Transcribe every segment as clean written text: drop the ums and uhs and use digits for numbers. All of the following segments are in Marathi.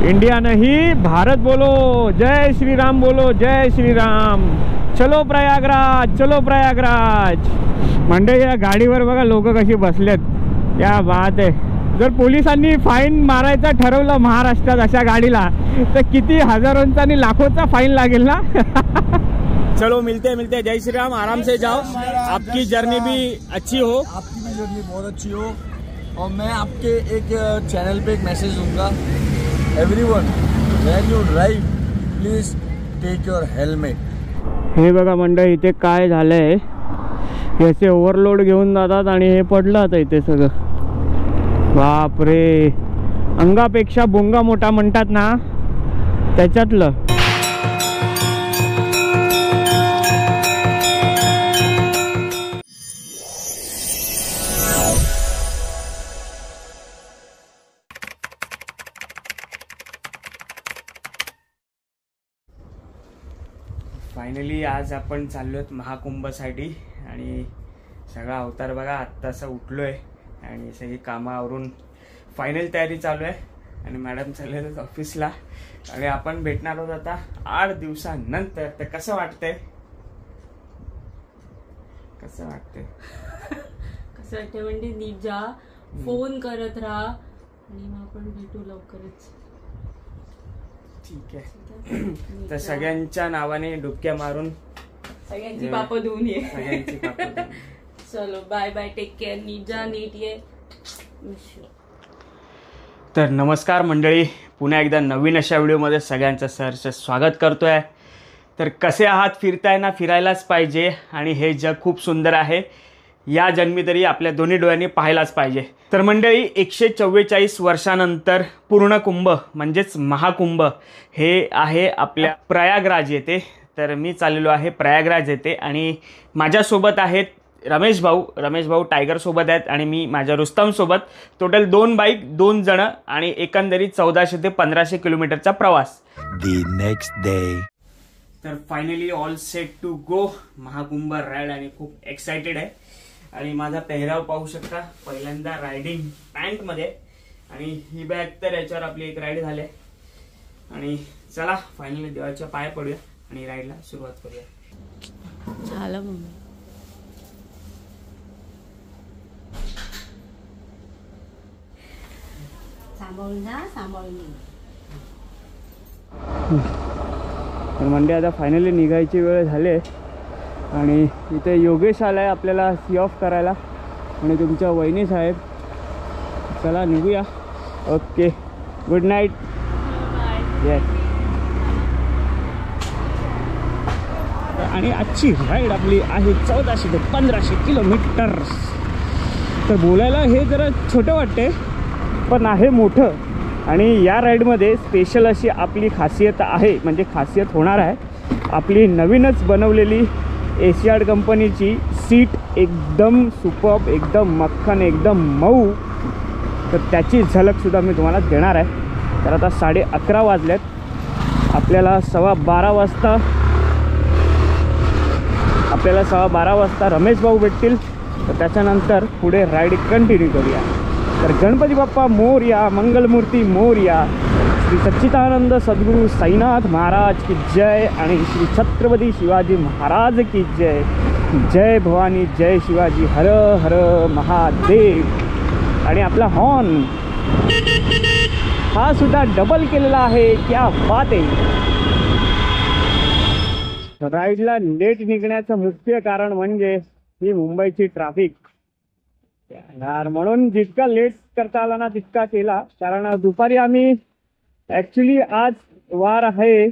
इंडिया नहीं भारत बोलो, जय श्री राम बोलो, जय श्री राम। चलो प्रयागराज, चलो प्रयागराज। म्हणजे या गाडीवर बघा लोक कशी बसलेत, क्या बात आहे। जर पोलिसांनी फाईन मारायचं ठरवलं महाराष्ट्रात अशा गाडीला तर किती हजारोंचा आणि लाखोचा फाईन लागेल ना। चलो मिलते मिलते, जय श्री राम। आराम से जाओ, आपकी जर्नी भी अच्छी हो। आपकी भी जर्नी बहुत अच्छी हो। और मैं आपके एक चैनल पे एक मैसेज दूंगा, everyone when you drive please take your helmet. हे बघा मंडळी, इथे काय झालंय, याचे ओव्हरलोड घेऊन जातात आणि हे पडलं आता इथे सगळं। बापरे, अंगापेक्षा बोंगा मोठा म्हणतात ना, त्याच्यातलं। फायनली आज आपण चाललो आहोत महाकुंभसाठी आणि सगळा अवतार बघा आत्तासा उठलोय आणि सगळी कामावरून फायनल तयारी चालू आहे आणि मॅडम चालले आहेत ऑफिसला आणि आपण भेटणार आहोत आता 8 दिवसानंतर। तर कसं वाटतंय, कसं वाटतंय? कसं वाटतंय म्हणजे नीट जा, फोन करत राहा आणि मग आपण भेटू लवकरच। ठीक आहे, तर सगळ्यांच्या नावाने डुबक्या मारून सगळ्यांची पापं धुवून ये। सगळ्यांची पापं धुवून। चलो बाय बाय, टेक केअर, नीट जा, नीट ये। तर नमस्कार मंडळी, पुन्हा एकदा नवीन अशा व्हिडिओमध्ये सगळ्यांचं सहर्ष स्वागत करतोय। तर कसे आहात? फिरताय ना? फिरायलाच पाहिजे आणि हे जग खूप सुंदर आहे, या जन्मी तरी आपल्या दोन्ही डोळ्यांनी पाहायलाच पाहिजे। तर मंडळी, 144 वर्षानंतर पूर्ण कुंभ म्हणजेच महाकुंभ हे आहे आपल्या प्रयागराज येथे। तर मी चाललेलो आहे प्रयागराज येथे आणि माझ्यासोबत आहेत रमेश भाऊ टायगर सोबत आहेत आणि मी माझ्या रुस्तम सोबत। टोटल 2 बाईक, 2 जण आणि एकंदरीत 1400 ते 1500 किलोमीटरचा प्रवास। The next day. तर finally all set to go Mahakumbh ride आणि खूप एक्साइटेड आहे। आणि माझा पेहराव पाहू शकता, पहिल्यांदा रायडिंग पॅन्ट मध्ये आणि ही बॅग, तर याच्यावर आपली एक राईड झाली आहे। आणि चला फायनली देवाच्या पाया पडूया आणि राईडला सुरुवात करूया। झालं मम्मी, सांभाळून जा, सांभाळून। तर म्हणजे आता फायनली निघायची वेळ झाली आणि इथे योगेश आलाय आपल्याला सी ऑफ करायला आणि तुमच्या वहिनी साहेब। चला निघूया। Okay, good night. येस। आणि आजची राईड आपली आहे 1400 ते 1500 किलोमीटर। तर बोलायला हे जरा छोटं वाटतंय पण आहे मोठं। आणि या राईडमध्ये स्पेशल अशी आपली खासियत आहे, म्हणजे खासियत होणार आहे आपली नवीनच बनवलेली एशियाड कंपनीची सीट, एकदम सुपर्ब, एकदम मक्खन, एकदम मऊ। तर त्याची झलकसुद्धा मी तुम्हाला देणार आहे। तर आता 11:30 वाजलेत, आपल्याला 12:15 वाजता रमेश भाऊ भेटतील। तर त्याच्यानंतर पुढे राईड कंटिन्यू करूया। तर गणपती बाप्पा मोरया, मंगलमूर्ती मोरया, श्री सच्चिदानंद सद्गुरू साईनाथ महाराज की जय आणि श्री छत्रपती शिवाजी महाराज की जय। जय भवानी, जय शिवाजी, हर हर महादेव। आणि आपला हॉर्न हा सुद्धा डबल केलेला आहे, क्या बात आहे। राईडला लेट निघण्याचं मुख्य कारण म्हणजे ही मुंबईची ट्रॅफिक यार, म्हणून जितका लेट करता आला ना तितका केला। कारण दुपारी आम्ही ऍक्च्युली, आज वार आहे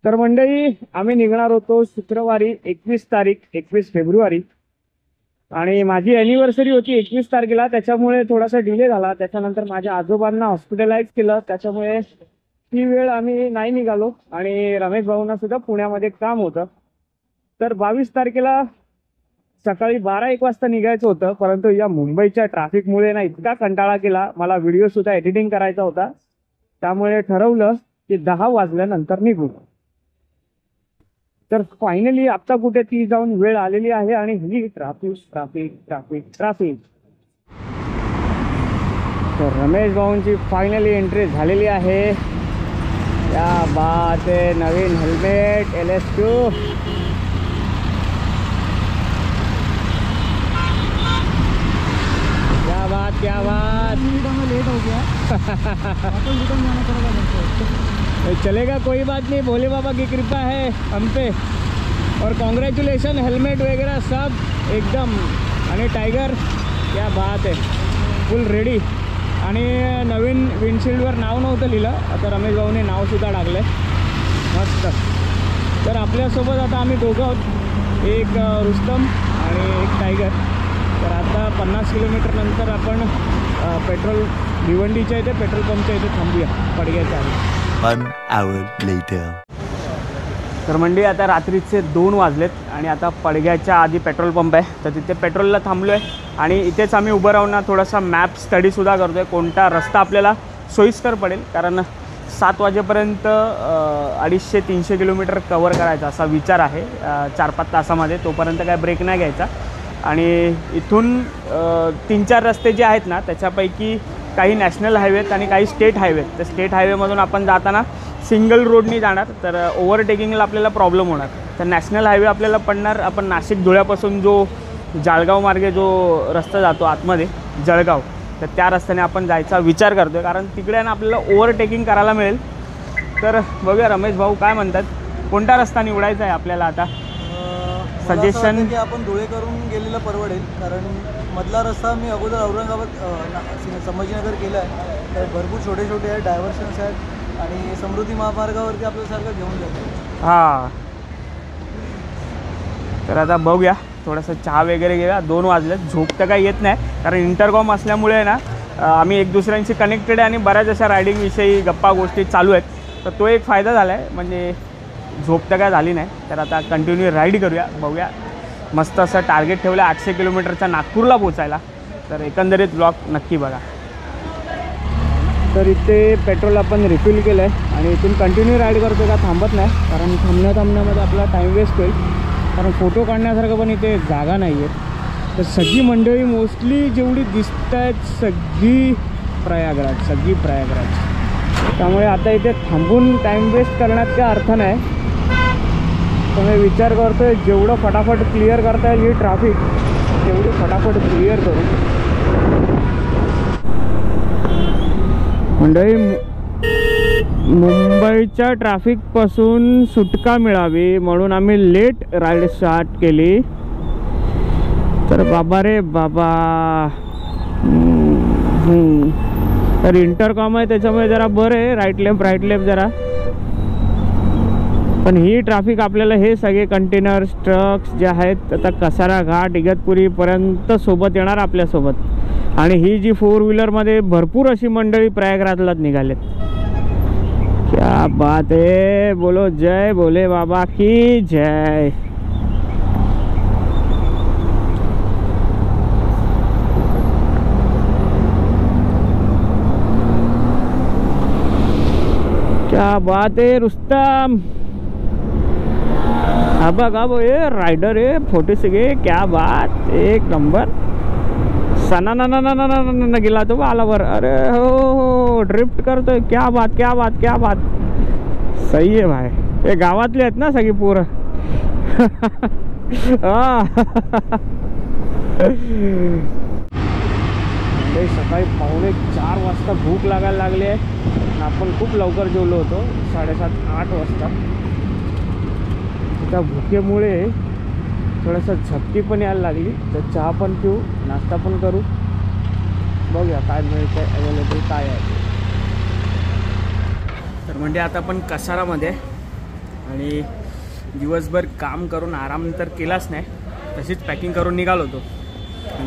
तर मंडळी आम्ही निघणार होतो शुक्रवारी 21 फेब्रुवारी आणि माझी ॲनिव्हर्सरी होती 21 तारखेला, त्याच्यामुळे थोडासा डिले झाला। त्याच्यानंतर माझ्या आजोबांना हॉस्पिटलाइज केलं, त्याच्यामुळे ती वेळ आम्ही नाही निघालो आणि रमेश भाऊंना सुद्धा पुण्यामध्ये काम होतं। तर 22 तारखेला सकाळी 12-1 वाजता निघायचं होतं, परंतु या मुंबईच्या ट्रॅफिकमुळे ना इतका कंटाळा केला, मला व्हिडिओसुद्धा एडिटिंग करायचा होता, त्यामुळे ठरवलं की 10 वाजल्यानंतर निघू। तर फायनली आता कुठे ती जाऊन वेळ आलेली आहे आणि ही ट्रॅफिक ट्रॅफिक ट्रॅफिक ट्रॅफिक। तर रमेश भाऊंची फायनली एंट्री झालेली आहे. क्या बात आहे. नवीन हेल्मेट LS2. क्या बात. लेट हो गया. चलेगा, कोई बात नहीं. भोले बाबा की कृपा है हम पे. और कॉन्ग्रॅच्युलेशन. हेल्मेट वगैरह सब एकदम. आणि टायगर क्या बात आहे. फुल रेडी. आणि नवीन विंडशील्डवर नाव नव्हतं लिहिलं, आता रमेश भाऊने नावसुद्धा टाकलं आहे. मस्त. तर आपल्यासोबत आता आम्ही दोघं आहोत, एक रुस्तम आणि एक टायगर. तर आता 50 किलोमीटर नंतर आपण पेट्रोल भिवंडीच्या इथे पेट्रोल पंपच्या इथे थांबूया पडग्याच्या आधी. 1 hour later. तर म्हणजे आता रात्रीचे 2 वाजलेत आणि आता पडग्याच्या आधी पेट्रोल पंप आहे, तर तिथे पेट्रोलला थांबलो आहे. आणि इथेच आम्ही उभं राहून ना थोडासा मॅप स्टडीसुद्धा करतो आहे, कोणता रस्ता आपल्याला सोयीस्कर पडेल. कारण 7 वाजेपर्यंत 250-300 किलोमीटर कवर करायचा असा विचार आहे 4-5 तासामध्ये. तोपर्यंत काय ब्रेक नाही घ्यायचा. आणि इथून 3-4 रस्ते जे आहेत ना त्याच्यापैकी काही नॅशनल हायवे आहेत आणि काही स्टेट हायवे आहेत. तर स्टेट हायवेमधून आपण जाताना सिंगल रोडनी जाणार, तर ओव्हरटेकिंगला आपल्याला प्रॉब्लेम होणार. तर नॅशनल हायवे आपल्याला पडणार, आपण नाशिक धुळ्यापासून जो जाळगाव मार्गे जो रस्ता जातो आतमध्ये जळगाव, तर त्या रस्त्याने आपण जायचा विचार करतो आहे. कारण तिकडे ना आपल्याला ओव्हरटेकिंग करायला मिळेल. तर बघूया रमेश भाऊ काय म्हणतात, कोणता रस्ता निवडायचा आहे आपल्याला आता. सजेशन की आपण धुळे करून गेलेलं परवडेल, कारण मधला रस्ता मी अगोदर औरंगाबाद संभाजीनगर केला आहे. तर भरपूर छोटे छोटे आहेत, डायव्हर्शन्स आहेत आणि समृद्धी महामार्गावरती आपल्यासारखं घेऊन जातो. हां, तर आता बघूया. थोडंसं चहा वगैरे घेऊया. 2 वाजलेत. झोप तर काही येत नाही, कारण इंटरकॉम असल्यामुळे ना आम्ही एक दुसऱ्यांशी कनेक्टेड आहे आणि बऱ्याच अशा रायडिंगविषयी गप्पा गोष्टी चालू आहेत. तर तो एक फायदा झाला आहे, म्हणजे झोप तर काय झाली नाही. तर आता कंटिन्यू राईड करूया. बघूया. मस्त असं टार्गेट ठेवलं 800 किलोमीटरच्या नागपूरला पोचायला. तर एकंदरीत ब्लॉग नक्की बघा. तर इथे पेट्रोल आपण रिफिल केलं आहे आणि इथून कंटिन्यू राईड करतो, का थांबत नाही. कारण थांबण्यामध्ये आपला टाईम वेस्ट होईल, कारण फोटो काढण्यासारखं पण इथे जागा नाही आहे. तर सगळी मंडळी मोस्टली जेवढी दिसत आहेत सगळी प्रयागराज. त्यामुळे आता इथे थांबून टाईम वेस्ट करण्यात काय अर्थ नाही. तर मी विचार करतो आहे जेवढं फटाफट क्लिअर करता येईल ही ट्रॅफिक तेवढी फटाफट क्लिअर करू. मंडळी, मुंबईच्या ट्रॅफिकपासून सुटका मिळावी म्हणून आम्ही लेट राईड स्टार्ट केली. तर बाबा रे बाबा, तर इंटरकॉम आहे त्याच्यामुळे जरा बरं आहे, राईट लेफ्ट जरा. पण ही ट्रॅफिक आपल्याला हे सगळे कंटेनर्स ट्रक्स जे आहेत आता कसारा घाट इगतपुरीपर्यंत सोबत येणार आपल्यासोबत. आणि ही जी 4 व्हीलरमध्ये भरपूर अशी मंडळी प्रयागराजलाच निघालेत. क्या बात आहे. बोलो जय भोले बाबा की जय. क्या बात आहे रुस्तम. हा बघा ये रायडर आहे 46. क्या बात, एक नंबर. सना ना गेला तो आलावर. अरे हो, ड्रिफ्ट करतोय. क्या बात. सही आहे भाई. हे गावातले आहेत ना सगळी पोरं. सकाळी 4:45 वाजता भूक लागायला लागली आहे. आपण खूप लवकर जेवलो होतो, 7:30-8 वाजता. त्या भुकेमुळे थोडंसं झपकी पण यायला लागली. तर चहा पण पिऊ, नाश्ता पण करू. बघूया काय मिळतं आहे, अवेलेबल काय आहे. तर म्हणजे आता आपण कसारामध्ये आणि दिवसभर काम करून आराम तर केलाच नाही, तशीच पॅकिंग करून निघालो होतो.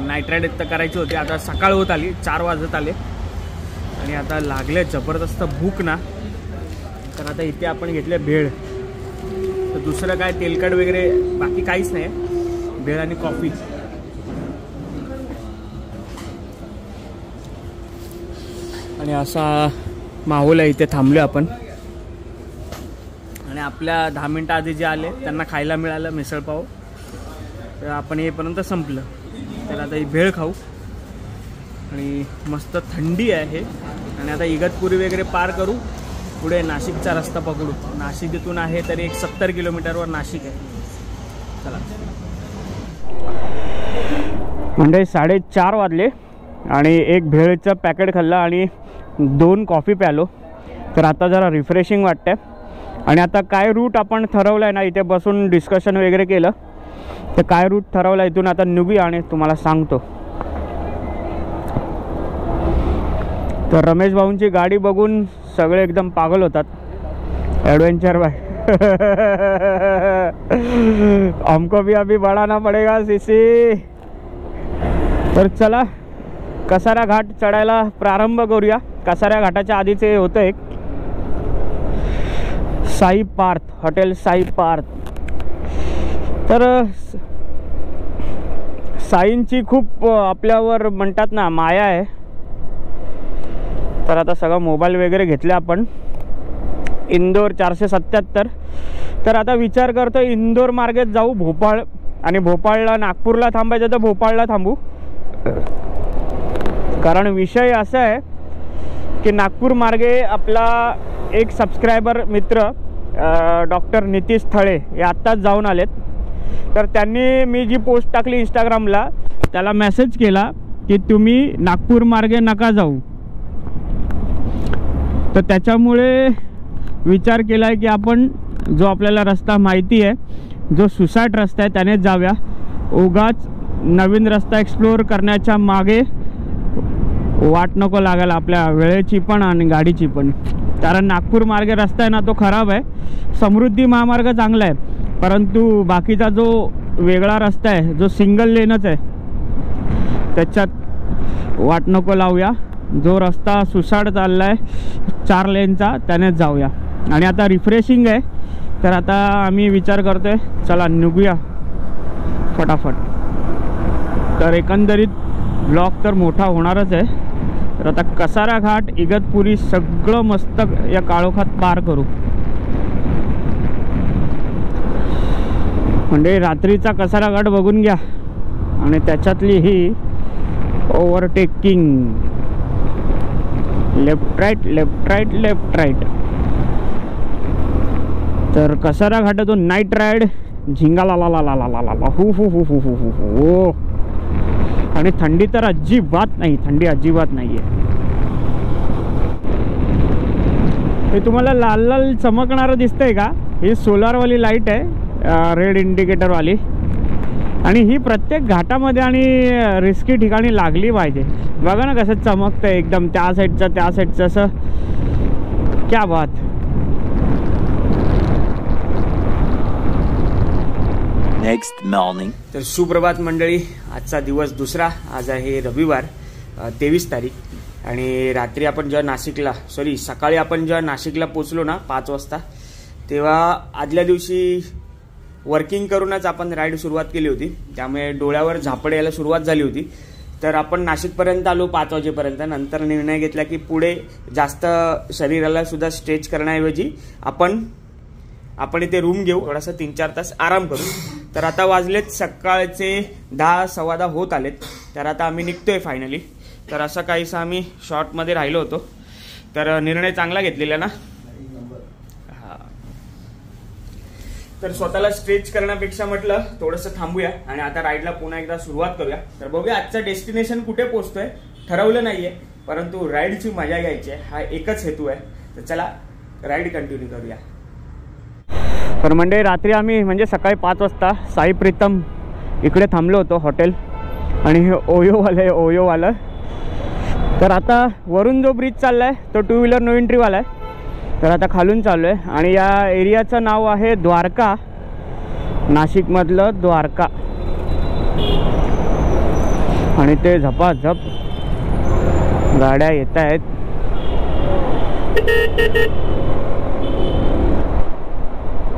नाईट राईड तर करायची होती. आता सकाळ होत आली, 4 वाजत आले आणि आता लागले जबरदस्त भूक ना. तर आता इथे आपण घेतले भेळ. तर दुसरं काय तेलकट वगैरे बाकी काहीच नाही, भेळ आणि कॉफी. आणि असा माहोल आहे. इथे थांबलो आपण आणि आपल्या 10 मिनटं आधी जे आले त्यांना खायला मिळालं मिसळपाव. तर आपण येईपर्यंत संपलं. तर आता ही भेळ खाऊ आणि मस्त थंडी आहे. आणि आता इगतपुरी वगैरे पार करू, पुढे नाशिकचा रस्ता पकडू. नाशिक इथून आहे तरी एक 70 किलोमीटरवर नाशिक आहे. चला. म्हणजे 4:30 वाजले आणि एक भेळचं पॅकेट खाल्लं आणि 2 कॉफी प्यालो. तर आता जरा रिफ्रेशिंग वाटतंय. आणि आता काय रूट आपण ठरवलं आहे ना, इथे बसून डिस्कशन वगैरे केलं, तर काय रूट ठरवलं इथून आता निघूया आणि तुम्हाला सांगतो. तर रमेश भाऊंची गाडी बघून सगळे एकदम पागल होतात. एडवेंचर बाय हमको भी अभी बढ़ाना पड़ेगा सीसी. तर चला कसारा घाट चढायला प्रारंभ करूया. कसारा घाटाच्या आधीचे होतं एक साई पार्थ, हॉटेल साई पार्थ. तर साईंची खूप आपल्यावर म्हणतात ना माया आहे. तर आता सगळं मोबाईल वगैरे घेतले आपण. इंदोर 477. तर आता विचार करतो इंदोर मार्गेत जाऊ भोपाळ, आणि भोपाळला नागपूरला थांबायचं तर भोपाळला थांबू. कारण विषय असा आहे की नागपूर मार्गे आपला एक सबस्क्रायबर मित्र डॉक्टर नितीश थळे हे आत्ताच जाऊन आलेत. तर त्यांनी मी जी पोस्ट टाकली इंस्टाग्रामला त्याला मेसेज केला की तुम्ही नागपूर मार्गे नका जाऊ. तर त्याच्यामुळे विचार केला आहे की आपण जो आपल्याला रस्ता माहिती आहे, जो सुसाट रस्ता आहे त्यानेच जाऊया. उगाच नवीन रस्ता एक्सप्लोअर करण्याच्या मागे वाट नको लागायला आपल्या वेळेची पण आणि गाडीची पण. कारण नागपूर मार्गे रस्ता आहे ना तो खराब आहे. समृद्धी महामार्ग चांगला आहे, परंतु बाकीचा जो वेगळा रस्ता आहे जो सिंगल लेनच आहे त्याच्यात वाट नको लावूया. जो रस्ता सुसाट चालला आहे 4 लेनचा त्यानेच जाऊया. आणि आता रिफ्रेशिंग आहे, तर आता आम्ही विचार करतोय चला निघूया फटाफट. तर एकंदरीत ब्लॉग तर मोठा होणारच आहे. तर आता कसारा घाट, इगतपुरी सगळं मस्त या काळोखात पार करू. म्हणजे रात्रीचा कसारा घाट बघून घ्या आणि त्याच्यातली ही overtaking, left right left right left right. तर कसारा घाटातून नाईट राईड झिंगाला ला ला ला ला ला ला हू हू हू हू हू हू हू. आणि थंडी तर अजिबात नाही, थंडी अजिबात नाही आहे. हे तुम्हाला लाल लाल चमकणारं दिसतंय का? ही सोलारवाली लाईट आहे, रेड इंडिकेटरवाली. आणि ही प्रत्येक घाटामध्ये आणि रिस्की ठिकाणी लागली पाहिजे. बघा ना कसं चमकतंय एकदम त्या साईडचं असं. क्या बात. Next morning. तर सुप्रभात मंडळी. आजचा दिवस दुसरा. आज आहे रविवार 23 तारीख. आणि रात्री आपण जेव्हा सकाळी आपण जेव्हा नाशिकला पोचलो ना 5 वाजता, तेव्हा आदल्या दिवशी वर्किंग करूनच आपण राईड सुरुवात केली होती. त्यामुळे डोळ्यावर झापड यायला सुरुवात झाली होती. तर आपण नाशिकपर्यंत आलो 5 वाजेपर्यंत. नंतर निर्णय घेतला की पुढे जास्त शरीराला सुद्धा स्ट्रेच करण्याऐवजी आपण इथे रूम घेऊ, थोडासा 3-4 तास आराम करू. तर आता वाजलेत सकाळचे 10, 10:15 होत आलेत. तर आता आम्ही निघतोय फायनली. तर असं काहीसं आम्ही शॉर्टमध्ये राहिलो होतो. तर निर्णय चांगला घेतलेला ना. हा. तर स्वतःला स्ट्रेच करण्यापेक्षा म्हटलं थोडंसं थांबूया आणि आता राईडला पुन्हा एकदा सुरुवात करूया. तर बघूया आजचं डेस्टिनेशन कुठे पोहोचतोय ठरवलं नाहीये, परंतु राईडची मजा घ्यायची आहे, हा एकच हेतू आहे. तर चला राईड कंटिन्यू करूया. तर म्हणजे रात्री आम्ही म्हणजे सकाळी 5 वाजता साई प्रीतम इकडे थांबलो होतो हॉटेल. आणि हे ओयोवालं. तर आता वरून जो ब्रिज चालला आहे तो 2 व्हीलर नो एंट्रीवाला आहे. तर आता खालून चाललो आहे आणि या एरियाचं नाव आहे द्वारका, नाशिकमधलं द्वारका. आणि ते झपाझप गाड्या येत आहेत.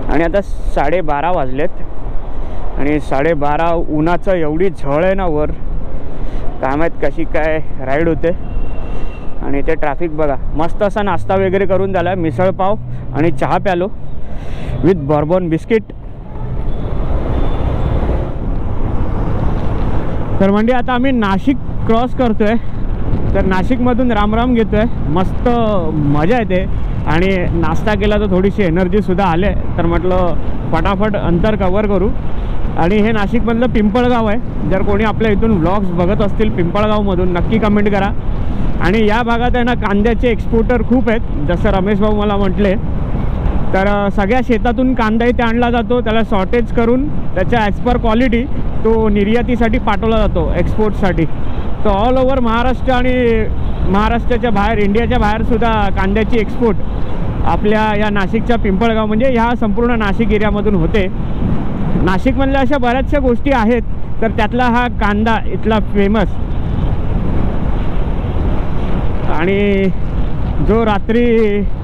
आणि आता 12:30 वाजलेत आणि 12:30 उन्हाचं एवढी झळ आहे ना वर, काय माहीत कशी काय राईड होते. आणि ते ट्रॅफिक बघा. मस्त असा नाश्ता वगैरे करून झाला, मिसळपाव आणि चहा प्यालो विथ बॉर्बन बिस्किट. तर म्हणजे आता आम्ही नाशिक क्रॉस करतोय तर नाशिकमधून रामराम घेतो आहे. मस्त मजा येते आणि नाश्ता केला तर थोडीशी एनर्जीसुद्धा आले. तर म्हटलं फटाफट अंतर कवर करू. आणि हे नाशिकमधलं पिंपळगाव आहे. जर कोणी आपल्या इथून व्लॉग्स बघत असतील पिंपळगावमधून नक्की कमेंट करा. आणि या भागात आहे ना कांद्याचे एक्सपोर्टर खूप आहेत. जसं रमेश भाऊ मला म्हटले, तर सगळ्या शेतातून कांदा इथे आणला जातो. त्याला शॉर्टेज करून त्याच्या ॲज पर क्वालिटी तो निर्यातीसाठी पाठवला जातो एक्सपोर्टसाठी. तो ऑल ओव्हर महाराष्ट्र आणि महाराष्ट्राच्या बाहेर इंडियाच्या बाहेरसुद्धा कांद्याची एक्सपोर्ट आपल्या या नाशिकच्या पिंपळगाव म्हणजे ह्या संपूर्ण नाशिक एरियामधून होते. नाशिकमधल्या अशा बऱ्याचशा गोष्टी आहेत, तर त्यातला हा कांदा इथला फेमस. आणि जो रात्री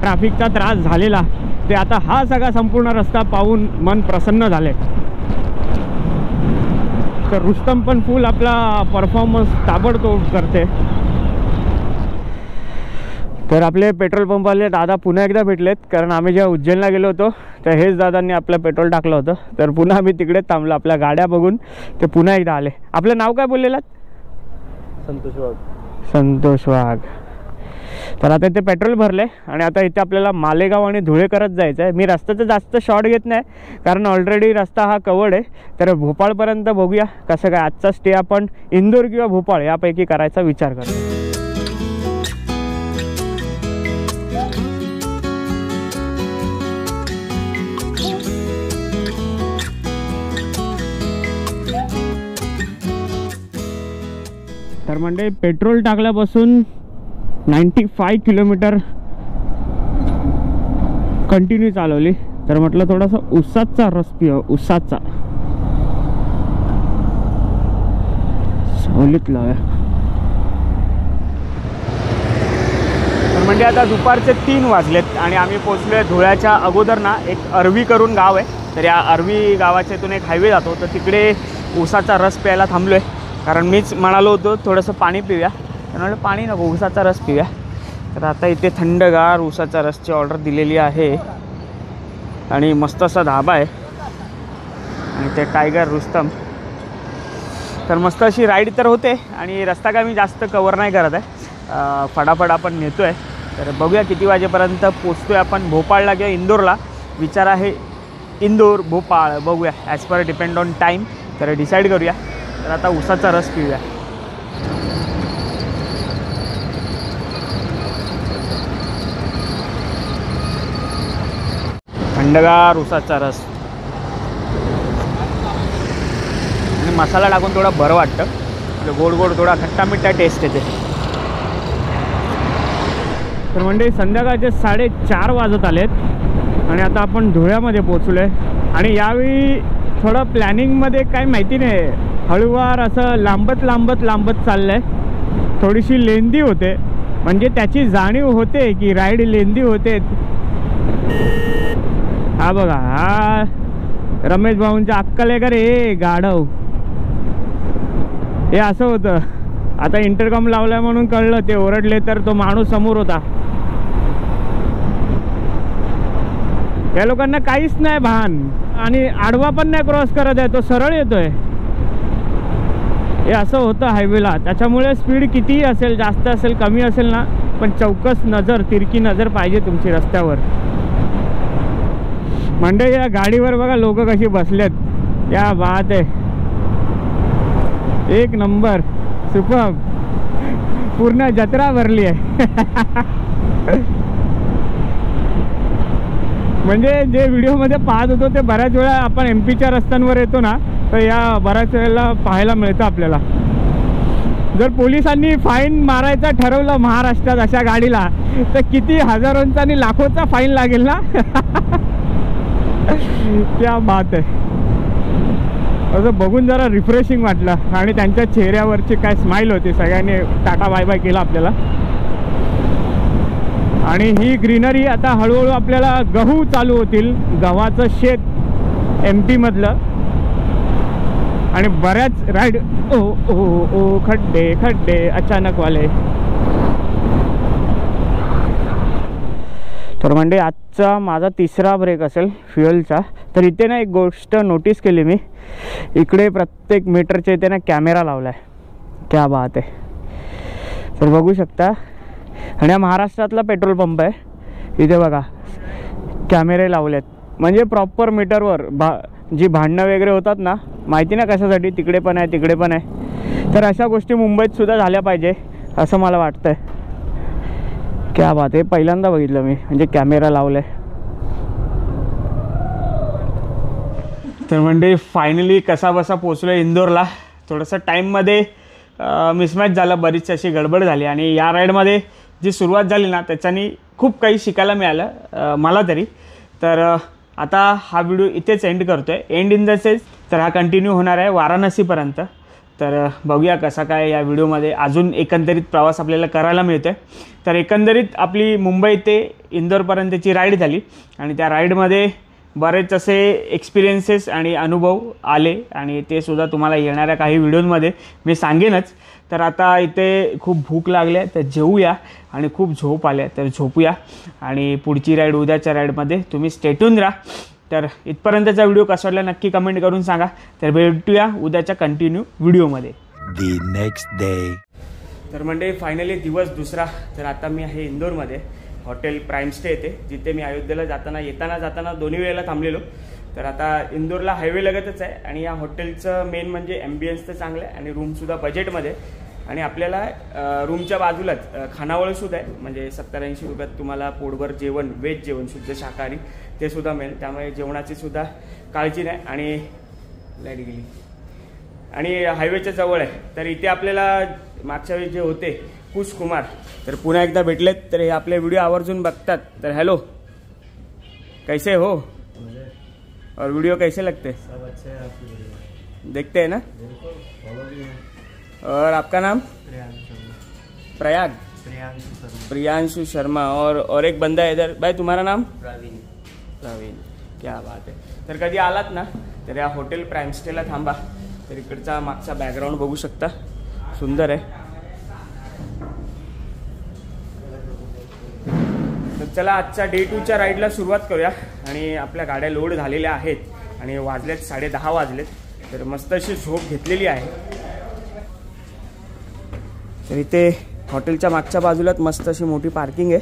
ट्रॅफिकचा त्रास झालेला ते आता हा सगळा संपूर्ण रस्ता पाहून मन प्रसन्न झाले. तर रुस्तम पण फुल आपला परफॉर्मन्स ताबडतोब करते. तर आपले पेट्रोल पंपवाले दादा पुन्हा एकदा भेटलेत. कारण आम्ही जेव्हा उज्जैनला गेलो होतो तर हेच दादांनी आपलं पेट्रोल टाकलं होतं. तर पुन्हा आम्ही तिकडे थांबलो. आपल्या गाड्या बघून ते पुन्हा एकदा आले. आपलं नाव काय बोललेलं? संतोष वाघ. तर आता इथे पेट्रोल भरले आणि आता इथे आपल्याला मालेगाव आणि धुळे करत जायचं आहे. मी रस्त्याचं जास्त शॉर्ट घेत नाही कारण ऑलरेडी रस्ता हा कवर्ड आहे. तर भोपाळपर्यंत बघूया कसं काय. आजचा स्टे आपण इंदोर किंवा भोपाळ यापैकी करायचा विचार करतो. तर म्हणजे पेट्रोल टाकल्यापासून 95 किलोमीटर कंटिन्यू चालवली. तर म्हटलं थोडासा उसाचा रस पिव. उसाचा सावलीत लावूया. तर म्हणजे आता दुपारचे 3 वाजलेत आणि आम्ही पोचलोय धुळ्याच्या अगोदर ना एक अरवी करून गाव आहे. तर या अरवी गावाच्या इथून एक हायवे जातो. तर तिकडे उसाचा रस प्यायला थांबलो आहे. कारण मीच म्हणालो होतो थोडंसं पाणी पिऊया. त्यामुळे पाणी नको उसाचा रस पिऊया. तर आता इथे थंडगार उसाचा रसची ऑर्डर दिलेली आहे आणि मस्त असा धाबा आहे आणि ते टायगर रुस्तम. तर मस्त अशी राईड तर होते आणि रस्ता काय मी जास्त कवर नाही करत आहे. फटाफट आपण नेतो आहे. तर बघूया किती वाजेपर्यंत पोचतो आहे आपण भोपाळला किंवा इंदोरला. विचार आहे इंदोर भोपाळ बघूया as per depend on time. तर डिसाईड करूया. तर आता उसाचा रस पिऊया. थंडगार उसाचा रस आणि मसाला टाकून थोडा बरं वाटतं. गोड गोड थोडा खट्टा मिठ्ठा टेस्ट येते. तर म्हणजे संध्याकाळचे 4:30 वाजत आलेत आणि आता आपण धुळ्यामध्ये पोचलो आहे. आणि यावेळी थोडं प्लॅनिंगमध्ये काय माहिती नाही, हळूवार असं लांबत चाललं आहे. थोडीशी लेंदी होते म्हणजे त्याची जाणीव होते की राईड लेंदी होते. हा बघा हा रमेश भाऊंच्या अक्कल आहे का रे गाढव. हे असं होतं. आता इंटरकॉम लावलाय म्हणून कळलं. ते ओरडले तर तो माणूस समोर होता. या लोकांना काहीच नाही भान आणि आडवा पण नाही क्रॉस करत आहे. तो सरळ येतोय. हे असं होतं हायवेला. त्याच्यामुळे स्पीड कितीही असेल जास्त असेल कमी असेल ना पण चौकस नजर तिरकी नजर पाहिजे तुमची रस्त्यावर. म्हणजे या गाडीवर बघा लोक कशी बसलेत. क्या बात आहे. एक नंबर सुपर. पूर्ण जत्रा भरली आहे. म्हणजे जे व्हिडिओमध्ये पाहत होतो ते बऱ्याच वेळा आपण MP च्या रस्त्यांवर येतो ना तर या बऱ्याच वेळेला पाहायला मिळतं आपल्याला. जर पोलिसांनी फाईन मारायचा ठरवलं महाराष्ट्रात अशा गाडीला तर किती हजारोंचा आणि लाखोचा फाईन लागेल ना. क्या बात आहे. असं बघून जरा रिफ्रेशिंग वाटलं आणि त्यांच्या चेहऱ्यावरची काय स्माईल होती. सगळ्यांनी टाटा बाय बाय केला आपल्याला. आणि ही ग्रीनरी आता हळूहळू आपल्याला गहू चालू होतील. गव्हाचं शेत MP मधलं आणि बऱ्याच राईड. ओ ओ ओ खड्डे खड्डे अचानक वाले. तर म्हणजे आजचा माझा 3रा ब्रेक असेल फ्युएलचा. तर इथे ना एक गोष्ट नोटीस केली मी. इकडे प्रत्येक मीटरच्या इथे ना कॅमेरा लावला आहे. क्या बात आहे. तर बघू शकता, आणि हा महाराष्ट्रातला पेट्रोल पंप आहे. इथे बघा कॅमेरे लावलेत, म्हणजे प्रॉपर मीटरवर जी भांडणं वगैरे होतात ना, माहिती ना कशासाठी, तिकडे पण आहे तिकडे पण आहे. तर अशा गोष्टी मुंबईत सुद्धा झाल्या पाहिजे असं मला वाटतंय. क्या बात आहे, पहिल्यांदा बघितलं मी, म्हणजे कॅमेरा लावलाय. तर म्हणजे फायनली कसा बसा पोचलो इंदोरला. थोडंसं टाईममध्ये मिसमॅच झालं, बरीचशी अशी गडबड झाली. आणि या राईडमध्ये जी सुरुवात झाली ना, त्याच्यानी खूप काही शिकायला मिळालं मला तरी. तर आता हा व्हिडिओ इथेच एंड करतो आहे, एंड इन द सेन्स. तर हा कंटिन्यू होणार आहे वाराणसीपर्यंत. तर बघूया कसा काय या व्हिडिओमध्ये अजून एकंदरीत प्रवास आपल्याला करायला मिळतो आहे. तर एकंदरीत आपली मुंबई ते इंदोरपर्यंतची राईड झाली, आणि त्या राईडमध्ये बरेच असे एक्सपिरियन्सेस आणि अनुभव आले, आणि ते सुद्धा तुम्हाला येणाऱ्या काही व्हिडिओमध्ये मी सांगेनच. तर आता इथे खूप भूक लागली आहे, तर जेवूया, आणि खूप झोप आल्या तर झोपूया. आणि पुढची राईड उद्याच्या राईडमध्ये तुम्ही स्टेटून राहा. तर इथपर्यंतचा व्हिडिओ कसा वाटला नक्की कमेंट करून सांगा. तर भेटूया उद्याच्या कंटिन्यू व्हिडिओमध्ये. The next day. तर म्हणजे फायनली दिवस दुसरा. तर आता मी आहे इंदोरमध्ये, हॉटेल प्राईम स्टे येते, जिथे मी अयोध्येला जाताना दोन्ही वेळेला थांबलेलो. तर आता इंदोरला हायवे लगतच आहे, आणि या हॉटेलचं मेन म्हणजे ॲम्बियन्स तर चांगलं आहे, आणि रूमसुद्धा बजेटमध्ये. आणि आपल्याला रूमच्या बाजूलाच खानावळसुद्धा आहे, म्हणजे 70-80 रुपयात तुम्हाला पोटभर जेवण, व्हेज जेवण शुद्ध शाकाहारी ते सुद्धा मिळेल. त्यामुळे जेवणाची सुद्धा काळजी नाही. आणि लाईट गेली, आणि हायवेच्या जवळ आहे. तर इथे आपल्याला मागच्या वेळी जे होते कुश कुमार, तर पुन्हा एकदा भेटलेत. तर हे आपले व्हिडिओ आवर्जून बघतात. तर हॅलो, कैसे हो और वीडियो कैसे लगते? सब अच्छे हैं आपकी वीडियो, देखते हैं ना. फॉलो भी हैं. और आपका नाम? प्रयाग. प्रियांशु शर्मा. और एक बंदा है इधर. भाई तुम्हारा नाम? प्रवीण. क्या बात है. तर कधी आलात ना, तर या हॉटेल प्राईम स्टेला थांबा. तर इकडचा मागचा बॅकग्राऊंड बघू शकता, सुंदर आहे. तर चला आजच्या डे 2च्या राईडला सुरुवात करूया. आणि आपल्या गाड्या लोड झालेल्या आहेत, आणि वाजलेत 10:30 वाजलेत. तर मस्त अशी झोप घेतलेली आहे. तर इथे हॉटेलच्या मागच्या बाजूलाच मस्त अशी मोठी पार्किंग आहे.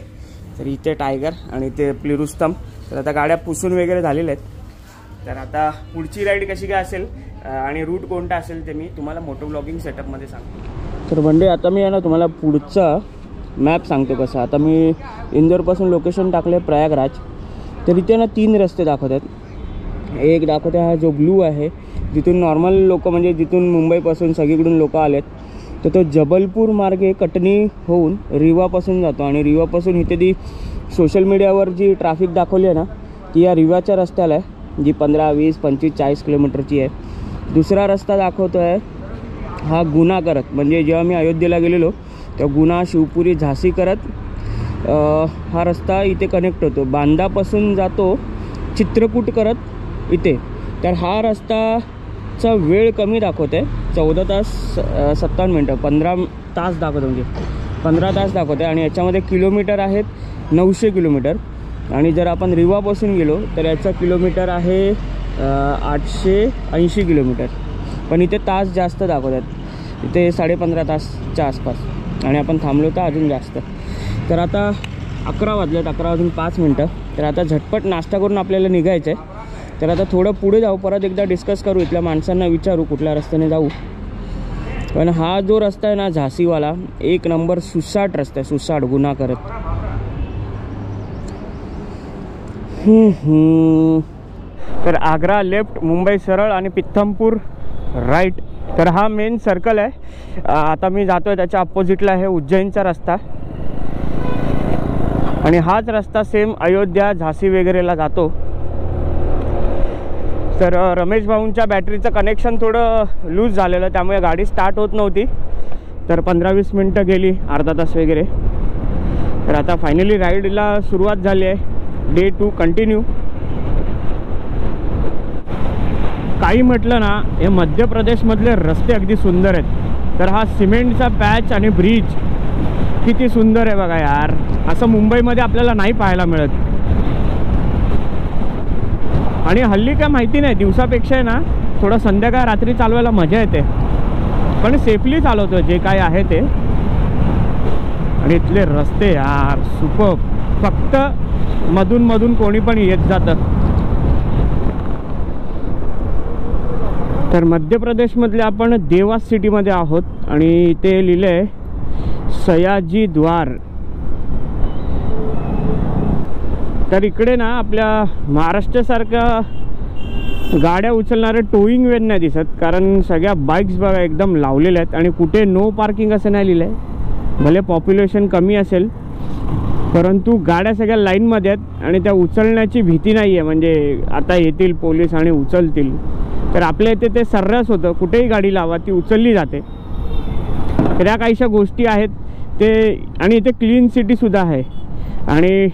तर इथे टायगर आणि इथे प्लिरुस्तम. तर आता गाड्या पुसून वगैरे झालेल्या आहेत. तर आता पुढची राईड कशी काय असेल आणि रूट कोणता असेल ते मी तुम्हाला मोटो ब्लॉगिंग सेटअपमध्ये सांगतो. तर म्हणजे आता मी आहे ना तुम्हाला पुढचा मॅप सांगतो कसा. आता मी इंदोरपासून लोकेशन टाकलं आहे प्रयागराज. तर इथे ना 3 रस्ते दाखवतात. एक दाखवते हा जो ब्लू आहे, जिथून नॉर्मल लोक, म्हणजे जिथून मुंबईपासून सगळीकडून लोक आलेत, तर तो जबलपूर मार्गे कटनी होऊन रिवापासून जातो. आणि रिवापासून इथे ती सोशल मीडियावर जी ट्रॅफिक दाखवली आहे ना, ती या रिवाच्या रस्त्याला आहे, जी 15, 20, 25, 40 किलोमीटरची आहे. दुसरा रस्ता दाखवतो आहे हा गुना करत, म्हणजे जेव्हा मी अयोध्येला गेलेलो तेव्हा गुना, शिवपुरी, झाशी करत हा रस्ता इथे कनेक्ट होतो. बांदापासून जातो चित्रकूट करत इथे. तर हा रस्ताचा वेळ कमी दाखवते, 14 तास 57 मिनटं, 15 तास दाखवतो, म्हणजे 15 तास दाखवते. आणि याच्यामध्ये किलोमीटर आहेत 900 किलोमीटर. आणि जर आपण रिवापासून गेलो तर याचा किलोमीटर आहे 880 किलोमीटर. पण इथे तास जास्त दाखवतात, इथे 15.5 तासच्या आसपास. आणि आपण थांबलो तर अजून जास्त. तर आता 11 वाजलेत, 11 वाजून 5 मिनटं. तर आता झटपट नाश्ता करून आपल्याला निघायचं आहे. तर आता थोडं पुढे जाऊ, परत एकदा डिस्कस करू, इथल्या माणसांना विचारू कुठल्या रस्त्याने जाऊ. पण हा जो रस्ता आहे ना झाशीवाला, 1 नंबर सुसाट रस्ता आहे, सुसाट गुन्हा करत. तर आग्रा लेफ्ट, मुंबई सरळ, आणि पिथमपूर राईट. तर हा मेन सर्कल आहे. आता मी जातो आहे त्याच्या अपोजिटला आहे उज्जैनचा रस्ता. आणि हाच रस्ता सेम अयोध्या, झाशी वगैरेला जातो. तर रमेश भाऊंच्या बॅटरीचं कनेक्शन थोडं लूज झालेलं, त्यामुळे गाडी स्टार्ट होत नव्हती. तर 15-20 मिनटं गेली, अर्धा तास वगैरे. तर आता फायनली राईडला सुरुवात झाली आहे. Day 2 continue. काही म्हटलं ना, हे मध्य प्रदेशमधले रस्ते अगदी सुंदर आहेत. तर हा सिमेंटचा पॅच आणि ब्रिज किती सुंदर आहे बघा यार. असं मुंबईमध्ये आपल्याला नाही पाहायला मिळत. आणि हल्ली काय माहिती नाही, दिवसापेक्षा आहे ना थोडं संध्याकाळ रात्री चालवायला मजा येते. पण सेफली चालवतो जे काय आहे ते. आणि इथले रस्ते यार सुपर, फक्त मधून मधून कोणी पण येत जातं. तर मध्य प्रदेशमधले आपण देवास सिटीमध्ये आहोत आणि इथे लिहिलं आहे सयाजी द्वार. तर इकडे ना आपल्या महाराष्ट्रासारख्या गाड्या उचलणारे टोईंग व्हॅन नाही दिसत, कारण सगळ्या बाईक्स बघा एकदम लावलेल्या आहेत आणि कुठे नो पार्किंग असं नाही लिहिलं आहे. भले पॉप्युलेशन कमी असेल परंतु गाड्या सगळ्या लाईनमध्ये आहेत आणि त्या उचलण्याची भीती नाही आहे. म्हणजे आता येतील पोलीस आणि उचलतील. तर आपल्या इथे ते सर्रास होतं, कुठेही गाडी लावा ती उचलली जाते. तर या काहीशा गोष्टी आहेत ते. आणि इथे क्लीन सिटीसुद्धा आहे. आणि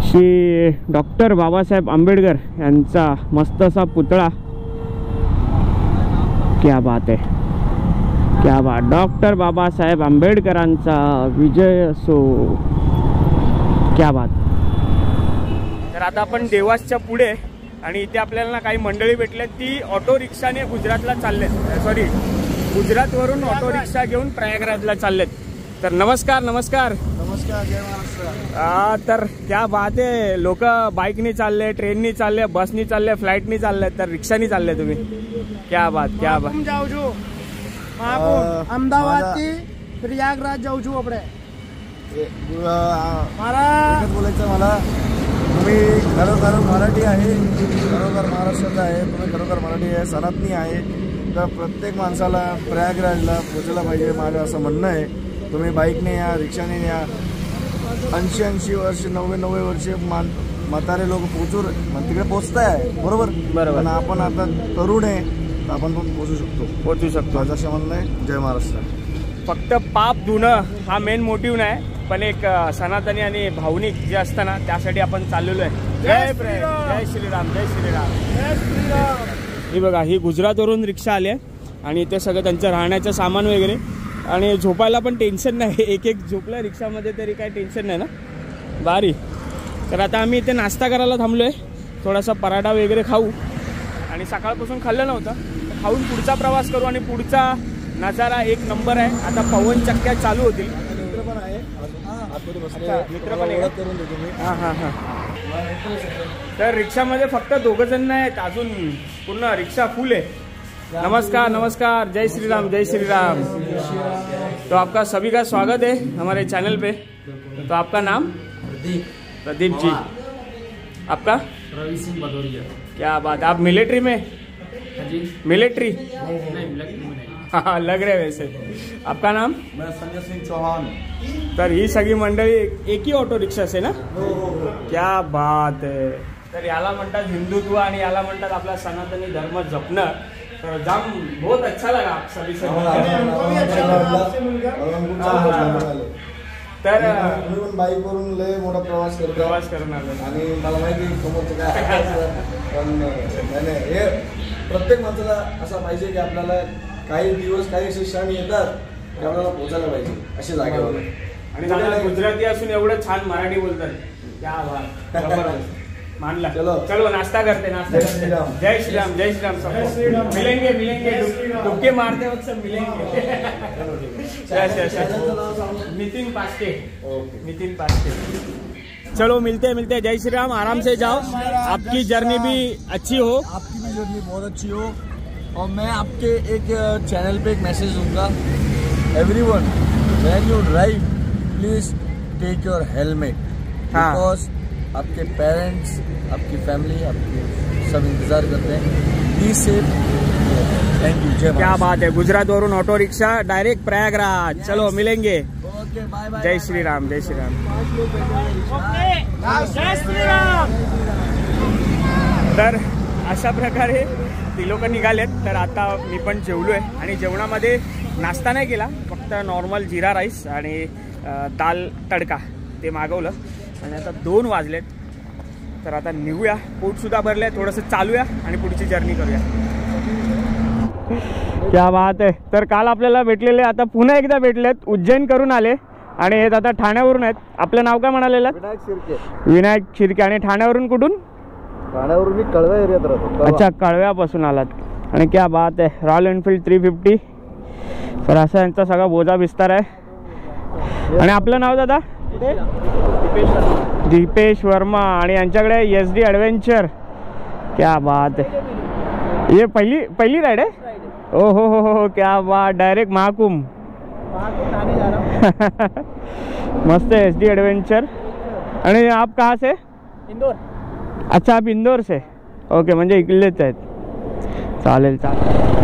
श्री डॉक्टर बाबासाहेब आंबेडकर यांचा मस्त असा पुतळा. क्या बात आहे, क्या बात. डॉक्टर बाबासाहेब आंबेडकरांचा विजय असो, क्या बात. तर आता आपण देवासच्या पुढे आणि इथे आपल्याला ना काही मंडळी भेटले, ती ऑटो रिक्षाने गुजरातला चाललेत. सॉरी, गुजरातवरून ऑटो रिक्षा घेऊन प्रयागराजला चाललेत. तर नमस्कार नमस्कार नमस्कार, जय महाराष्ट्र. तर क्या बात आहे. लोक बाईकनी चालले, ट्रेननी चालले, बसनी चालले, फ्लाईटनी चालले, तर रिक्षानी चालले तुम्ही. क्या बात, क्या बात. जाऊ છું અમદાવાદથી પ્રયાગરાજ જાઉં છું આપણે. मारा बोलायचं मला, तुम्ही खरोखर मराठी आहे, खरोखर महाराष्ट्राचा आहे, तुम्ही खरोखर मराठी आहे, सनातनी आहे. तर प्रत्येक माणसाला प्रयागराजला पोहोचला पाहिजे माझं असं म्हणणं आहे. तुम्ही बाईकने या, रिक्षाने या. 80 वर्ष 90 वर्ष म्हातारे लोक तिकडे पोचताय, बरोबर. पण आपण आता तरुण आहे, तर आपण पण पोचू शकतो माझं असं म्हणणं आहे. जय महाराष्ट्र. फक्त पाप धुणं हा मेन मोटिव्ह नाही, पण एक सनातनी आणि भावनिक जे असतं ना त्यासाठी आपण चाललेलो आहे. जय जय श्रीराम, जय श्रीराम. ही बघा, ही गुजरातवरून रिक्षा आली आहे आणि ते सगळं त्यांचं राहण्याचं सामान वगैरे. आणि झोपायला पण टेन्शन नाही, एक झोपलं रिक्षामध्ये तरी काही टेन्शन नाही ना, भारी. तर आता आम्ही इथे नाश्ता करायला थांबलो आहे, थोडासा पराठा वगैरे खाऊ. आणि सकाळपासून खाल्लं नव्हतं, तर खाऊन पुढचा प्रवास करू. आणि पुढचा नजारा एक नंबर आहे. आता पवन चक्क्या चालू होतील. मित्र पण आहे, मित्र पण आहे. करून देतो मी. हां हां हां. तर रिक्षामध्ये फक्त 2 जण आहेत, अजून पूर्ण रिक्षा फुल आहे. नमस्कार नमस्कार, जय श्री राम, जय श्री राम. तो आपका सभी का स्वागत है हमारे चैनल पे. तो आपका नाम? प्रदीप जी. आपका? रवि सिंह भदौरिया. क्या बात. आप मिलिट्री में? जी मिलिट्री? नहीं, मिलिट्री में नहीं. हाँ, लग रहे वैसे. आपका नाम? मैं संजय सिंह चौहान. तर ही सगळी मंडळी एक ही ऑटो रिक्षा से ना. क्या बात आहे. तर याला म्हणतात हिंदुत्व आणि याला म्हणतात आपला सनातनी धर्म जपणं. तर जाम बहुत अच्छा लगा आप सभी से. तर बाईकवरून लय मोठा प्रवास करून आलो आणि मला माहिती समोरचं काय पण नाही, हे प्रत्येक माणसाला असं पाहिजे की आपल्याला काही दिवस काही असे क्षण येतात की आपल्याला पोचायला पाहिजे अशा जागेवर. आणि मला गुजराती असून एवढं छान मराठी बोलतात. क्या बात, जबरदस्त. मानला. चलो नाश्ता करते, नाश्ता करते. जय श्री राम, जय श्री राम. सबको मिलेंगे डुबके मारते वक्त सब मिलेंगे. नितिन पास्टे. नितिन पास्टे. चलो मिलते हैं. जय श्री राम. आराम से जाओ, आपकी जर्नी भी अच्छी हो. आपकी भी जर्नी बहुत अच्छी हो. और मैं आपके एक चैनल पे एक मैसेज दूंगा. Everyone, when you drive please take your helmet. Because आपके पेरेंट्स, आपकी फैमिली, आपके सब इंतजार करते हैं. Be safe. Thank you. क्या बात है. गुजरात वरून ऑटो रिक्षा डायरेक्ट प्रयागराज. चलो मिलेंगे. Okay, bye bye. जय श्री राम, जय श्री राम. जय श्रीराम. तर अशा प्रकारे ती लोक निघालेत. तर आता मी पण जेवलो आहे आणि जेवणामध्ये नाश्ता नाही केला, फक्त नॉर्मल जिरा राईस आणि दाल तडका ते मागवलं. आणि आता 2 वाजलेत. तर आता निघूया. पोटसुद्धा भरले, थोडंसं चालूया आणि पुढची जर्नी करूया. क्या बात आहे. तर काल आपल्याला भेटलेले आता पुन्हा एकदा भेटलेत. उज्जैन करून आले आणि हे आता ठाण्यावरून आहेत. आपलं नाव काय म्हणालेलं? विनायक शिर्के. विनायक शिर्के. आणि ठाण्यावरून कुठून? ठाण्यावरून मी कळव्या एरियात राहतो. अच्छा, कळव्यापासून आलात. आणि क्या बात आहे. Royal Enfield 350. तर असा यांचा सगळा बोजा विस्तार आहे. आणि आपलं नाव दादा? दीपेश वर्मा. आणि यांच्याकडे SD ॲडव्हेंचर. क्या बात आहे. ये पहिली राइड है? ओ हो, क्या बात. डायरेक्ट महाकुंभ. मस्त है SD ॲडव्हेंचर. आणि आप कहाँ से? इंदौर. अच्छा, आप इंदौर से. ओके, म्हणजे इकडेच आहेत. चालेल.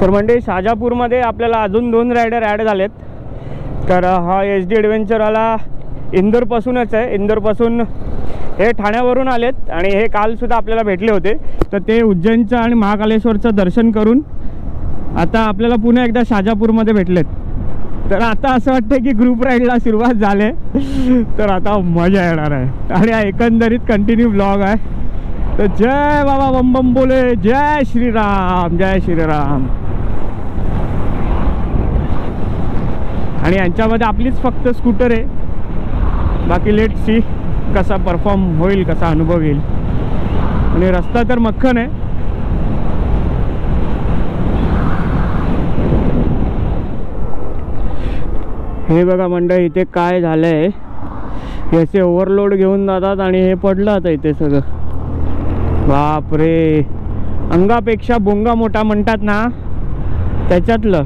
तर म्हणजे शाजापूरमध्ये आपल्याला अजून 2 रायडर ॲड झालेत. तर हा SD ॲडव्हेंचरवाला इंदोरपासूनच आहे. इंदोरपासून हे ठाण्यावरून आलेत आणि हे कालसुद्धा आपल्याला भेटले होते. तर ते उज्जैनचं आणि महाकालेश्वरचं दर्शन करून आता आपल्याला पुन्हा एकदा शाजापूरमध्ये भेटलेत. तर आता असं वाटतं की ग्रुप राईडला सुरुवात झाली. तर आता मजा येणार आहे आणि हा एकंदरीत कंटिन्यू ब्लॉग आहे. तर जय बाबा बम बम बोले. जय श्रीराम, जय श्रीराम. आणि यांच्यामध्ये आपलीच फक्त स्कूटर आहे. बाकी लेट सी कसा परफॉर्म होईल, कसा अनुभव येईल. आणि रस्ता तर मक्खन आहे. हे बघा मंडळी, इथे काय झालंय, याचे ओव्हरलोड घेऊन जातात आणि हे पडलं आता इथे सगळं. बापरे, अंगापेक्षा बोंगा मोठा म्हणतात ना, त्याच्यातलं.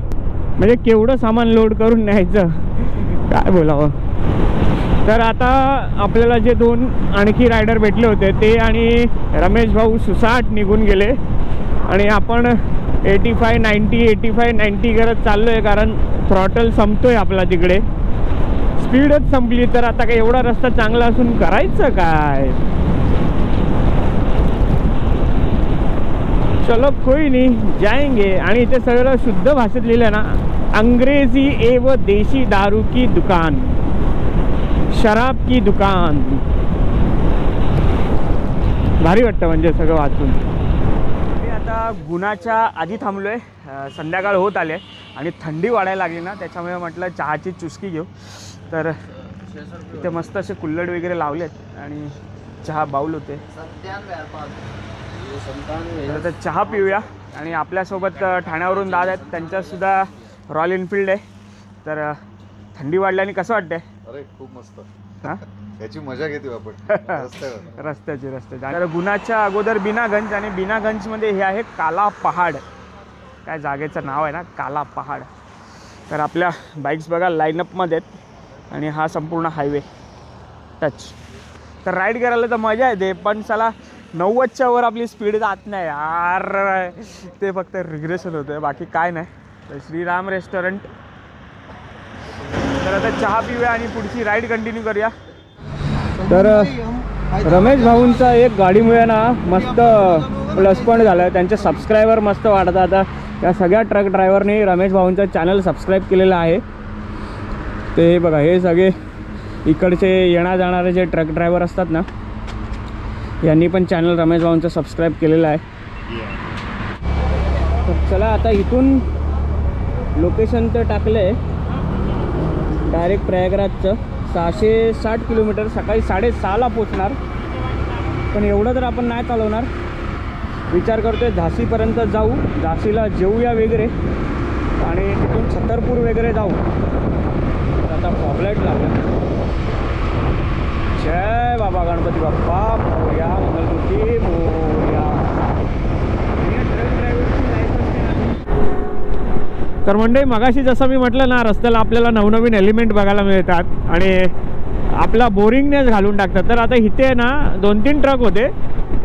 म्हणजे केवढं सामान लोड करून न्यायचं, काय बोलावं. तर आता आपल्याला जे 2 आणखी रायडर भेटले होते ते आणि रमेश भाऊ सुसाट निघून गेले. आणि आपण 85-90 करत चाललो आहे. कारण थ्रॉटल संपतोय आपला तिकडे, स्पीडच संपली. तर आता काय एवढा रस्ता चांगला असून करायचं काय. चलो कोई नहीं, जाएंगे. आणि इथे सगळं शुद्ध भाषेत लिहिलं ना, अंग्रेजी एव देशी दारू की दुकान, शराब की दुकान. भारी वाटतं म्हणजे सगळं वाचून. मी आता गुणाच्या आधी थांबलोय. संध्याकाळ होत आले आणि थंडी वाढायला लागली ना, त्याच्यामुळे म्हटलं चहाची चुस्की घेऊ. तर इथे मस्त असे कुल्हड वगैरे लावलेत आणि चहा बाऊल होते. तर चहा पिऊया. आणि आपल्यासोबत ठाण्यावरून दादा आहेत, त्यांच्यासुद्धा रॉयल एनफिल्ड आहे. तर थंडी वाढल्याने कसं वाटतंय? अरे खूप मस्त. हां, याची मजा घेतो आपण रस्त्याची. तर गुणाच्या अगोदर बीनागंज, आणि बीनागंजमध्ये हे आहे काला पहाड. काय जागेचं नाव आहे ना, काला पहाड. तर आपल्या बाईक्स बघा लाईनअपमध्ये आहेत आणि हा संपूर्ण हायवे टच. तर राईड करायला तर मजा येते, पण चला 90च्या वर आपली स्पीड जात नाही यार. ते फक्त रिग्रेशन होतं, बाकी काय नाही. तर श्रीराम रेस्टॉरंट. तर आता चहा पिऊया आणि पुढची राईड कंटिन्यू करूया. तर रमेश भाऊंचा एक गाडीमुळे ना मस्त प्लस पॉईंट झालं. त्यांचे सबस्क्रायबर मस्त वाढतात. आता त्या सगळ्या ट्रक ड्रायव्हरने रमेश भाऊंचा चॅनल सबस्क्राईब केलेला आहे. ते बघा, हे सगळे इकडचे येणा जाणारे जे ट्रक ड्रायव्हर असतात ना, यांनी पण चॅनल रमेश भाऊंचं सबस्क्राईब केलेलं आहे. तर चला आता इथून लोकेशन तर टाकलं आहे डायरेक्ट प्रयागराजचं. 660 किलोमीटर. सकाळी 6:30ला पोचणार. पण एवढं तर आपण नाही चालवणार. विचार करतोय झाशीपर्यंत जाऊ, झाशीला जेऊया वगैरे आणि तिथून छतरपूर वगैरे जाऊ. तर आता फॉगलाईट लागला. जय बाबा गणपती बाप्पा मोरया, मंगलमूर्ती मोरया. तर मंडळी, मगाशी जसं मी म्हटलं ना, रस्त्याला आपल्याला नवनवीन एलिमेंट बघायला मिळतात आणि आपला बोरिंगनेस घालून टाकतात. तर आता इथे ना 2-3 ट्रक होते.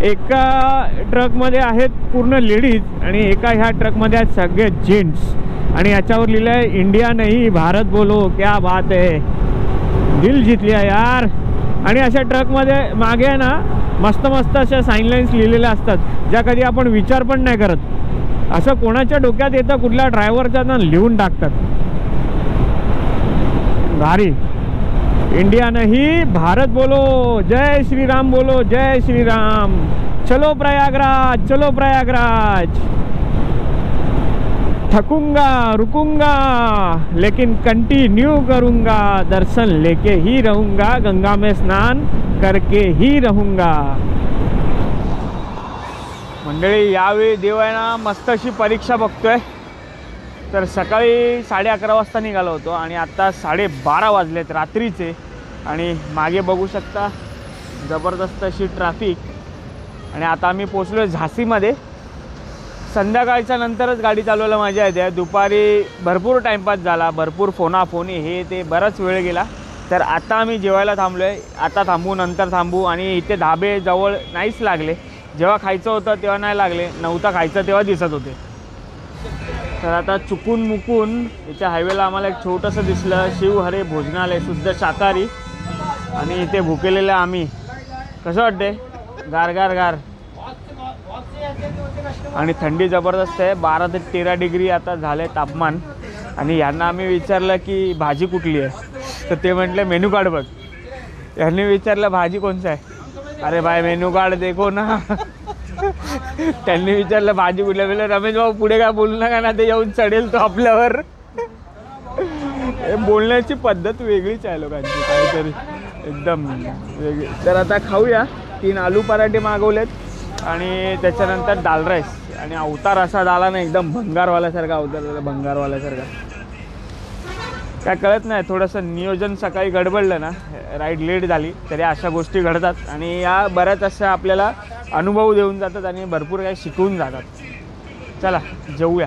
एका ट्रकमध्ये आहेत पूर्ण लेडीज आणि एका ह्या ट्रकमध्ये आहेत सगळे जेंट्स. आणि याच्यावर लिहिलं आहे इंडिया नाही भारत बोलो. क्या बात आहे, दिल जीत लिया यार. आणि अशा ट्रकमध्ये मागे ना मस्त मस्त अशा साईनलाईन्स लिहिलेल्या असतात, ज्या कधी आपण विचार पण नाही करत. असं कोणाच्या डोक्यात येतं, कुठल्या ड्रायव्हरच्या ना लिहून टाकतात. भारी. इंडिया नहीं भारत बोलो, जय श्रीराम बोलो, जय श्रीराम. चलो प्रयागराज, चलो प्रयागराज. थकूंगा रुकूंगा लेकिन कंटिन्यू करूंगा, दर्शन लेके ही रहूंगा, गंगा में स्नान करके ही रहूंगा. मंडळी, यावेळी देव आहे ना मस्त अशी परीक्षा बघतोय. तर सकाळी 11:30 वाजता निघालो होतो आणि आता 12:30 वाजलेत रात्रीचे. आणि मागे बघू शकता जबरदस्त अशी ट्रॅफिक. आणि आता आम्ही पोचलो आहे झाशीमध्ये. संध्याकाळच्या नंतरच गाडी चालवायला मजा येते. दुपारी भरपूर टाईमपास झाला, भरपूर फोनाफोनी हे ते बराच वेळ गेला. तर आता आम्ही जेवायला थांबलो आहे. आता थांबू, नंतर थांबू. आणि इथे धाबे जवळ नाहीच लागले. जेव्हा खायचं होतं तेव्हा नाही लागले, नव्हतं खायचं तेव्हा दिसत होते. तर आता चुकून मुकून इथे हायवेला आम्हाला एक छोटंसं दिसलं शिवहरे भोजनालय, शुद्ध शाकाहारी. आणि इथे भुकेलेलं आम्ही. कसं वाटते? गार गार गार. आणि थंडी जबरदस्त आहे. 12 ते 13 डिग्री आता झालं आहे तापमान. आणि यांना आम्ही विचारलं की भाजी कुठली आहे, तर ते म्हटलं मेनू कार्ड बघ. यांनी विचारलं भाजी कोणचं आहे. अरे भाई मेनू कार्ड देखो ना. त्यांनी विचारलं भाजी कुठल्या. वेळेला रमेश भाऊ पुढे काय बोलू नका ना, ते येऊन चढेल तो आपल्यावर. बोलण्याची पद्धत वेगळीच आहे लोकांची, काहीतरी एकदम वेगळी. तर आता खाऊया. 3 आलू पराठे मागवलेत आणि त्याच्यानंतर दाल राईस. आणि अवतार असा झाला ना एकदम भंगारवाल्यासारखा अवतार झाला, भंगारवाल्यासारखा. काय कळत नाही, थोडंसं नियोजन सकाळी गडबडलं ना, राईड लेट झाली तरी अशा गोष्टी घडतात. आणि या बऱ्याच अशा आपल्याला अनुभव देऊन जातात आणि भरपूर काही शिकवून जातात. चला जेवूया.